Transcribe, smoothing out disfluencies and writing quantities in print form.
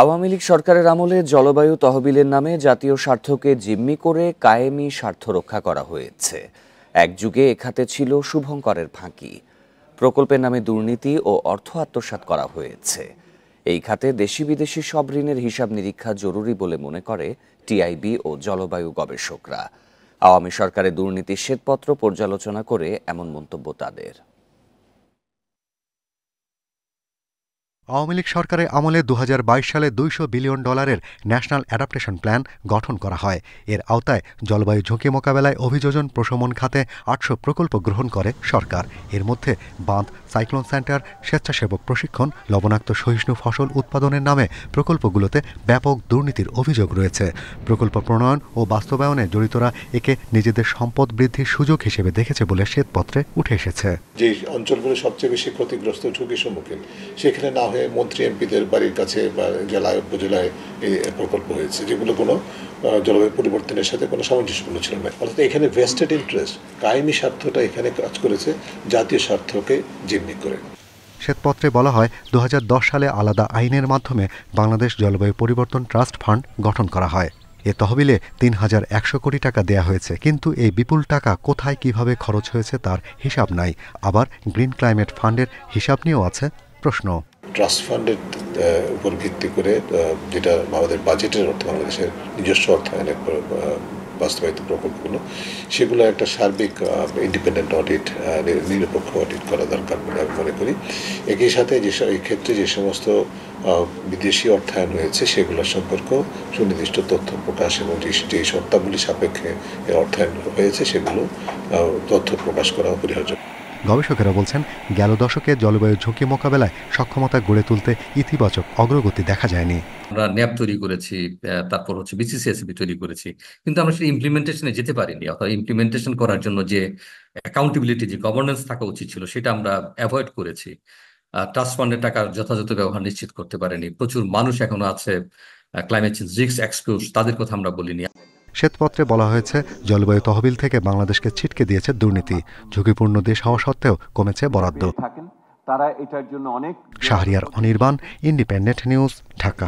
আওয়ামী লীগ সরকারের আমলে জলবায়ু তহবিলের নামে জাতীয় স্বার্থকে জিম্মি করে কায়েমি স্বার্থ রক্ষা করা হয়েছে। এক যুগে এ খাতে ছিল শুভঙ্করের ফাঁকি। প্রকল্পের নামে দুর্নীতি ও অর্থ আত্মসাৎ করা হয়েছে। এই খাতে দেশি বিদেশি সব ঋণের হিসাব নিরীক্ষা জরুরি বলে মনে করে টিআইবি ও জলবায়ু গবেষকরা। আওয়ামী সরকারের দুর্নীতির শ্বেতপত্র পর্যালোচনা করে এমন মন্তব্য তাদের। আওয়ামী লীগ সরকারের আমলে ২০২২ সালে $২০০ বিলিয়ন ন্যাশনাল অ্যাডাপ্টেশন প্ল্যান গঠন করা হয়। এর আওতায় জলবায়ু ঝুঁকি মোকাবেলায় অভিযোজন প্রশমন খাতে ৮০০ প্রকল্প গ্রহণ করে সরকার। এর মধ্যে বাঁধ, সাইক্লোন সেন্টার, স্বেচ্ছাসেবক প্রশিক্ষণ, লবণাক্ত সহিষ্ণু ফসল উৎপাদনের নামে প্রকল্পগুলোতে ব্যাপক দুর্নীতির অভিযোগ রয়েছে। প্রকল্প প্রণয়ন ও বাস্তবায়নে জড়িতরা একে নিজেদের সম্পদ বৃদ্ধির সুযোগ হিসেবে দেখেছে বলে শ্বেতপত্রে উঠে এসেছে। যে অঞ্চলগুলো সবচেয়ে বেশি ক্ষতিগ্রস্ত, ঝুঁকির সম্মুখীন, সেখানে না হয়ে মন্ত্রী এমপিদের বাড়ির কাছে বা জেলায় উপজেলায় এই প্রকল্প হয়েছে, যেগুলো কোনো জলবায়ু পরিবর্তনের সাথে কোনো সামঞ্জস্যপূর্ণ ছিল না। অর্থাৎ এখানে ভেস্টেড ইন্টারেস্ট, কায়েমি স্বার্থটা এখানে কাজ করেছে জাতীয় স্বার্থকে জিম্মি করে। শ্বেতপত্রে বলা হয় ২০১০ সালে আলাদা আইনের মাধ্যমে বাংলাদেশ জলবায়ু পরিবর্তন ট্রাস্ট ফান্ড গঠন করা হয়। এ তহবিলে ৩,১০০ কোটি টাকা দেয়া হয়েছে, কিন্তু এই বিপুল টাকা কোথায় কিভাবে খরচ হয়েছে তার হিসাব নাই। আবার গ্রিন ক্লাইমেট ফান্ডের হিসাব নিয়েও আছে প্রশ্ন। ট্রাস্ট ফান্ডের উপর ভিত্তি করে, যেটা আমাদের বাজেটের অর্থে বাংলাদেশের নিজস্ব অর্থায়নের বাস্তবায়িত প্রকল্পগুলো, সেগুলো একটা সার্বিক ইন্ডিপেন্ডেন্ট অডিট, নিরপেক্ষ অডিট করা দরকার বলে আমি মনে করি। একই সাথে এই ক্ষেত্রে যে সমস্ত বিদেশি অর্থায়ন হয়েছে সেগুলোর সম্পর্কেও সুনির্দিষ্ট তথ্য প্রকাশ এবং যে শর্তাবলী সাপেক্ষে অর্থায়ন হয়েছে সেগুলো তথ্য প্রকাশ করা অপরিহার্য। গবেষকেরা বলছেন, গেল দশকে জলবায়ু ঝুঁকি মোকাবেলায় সক্ষমতা গড়ে তুলতে ইতিবাচক অগ্রগতি দেখা যায়নি। আমরা ন্যাপ তৈরি করেছি, তারপর বিসিসিএসবি তৈরি করেছি, কিন্তু আমরা সেটা ইমপ্লিমেন্টেশনে যেতে পারিনি। অর্থাৎ ইমপ্লিমেন্টেশন করার জন্য যে অ্যাকাউন্টেবিলিটি, যে গভর্নেন্স থাকা উচিত ছিল, সেটা আমরা অ্যাভয়েড করেছি। ট্রাস্ট ফান্ডের টাকার যথাযথ ব্যবহার নিশ্চিত করতে পারেনি। প্রচুর মানুষ এখনো আছে ক্লাইমেট চেঞ্জ রিস্ক এক্সপোজ, তাদের কথা আমরা বলিনি। শ্বেতপত্রে বলা হয়েছে, জলবায়ু তহবিল থেকে বাংলাদেশকে ছিটকে দিয়েছে দুর্নীতি। ঝুঁকিপূর্ণ দেশ হওয়া সত্ত্বেও কমেছে বরাদ্দ। Shahriar Anirban, independent news, Dhaka.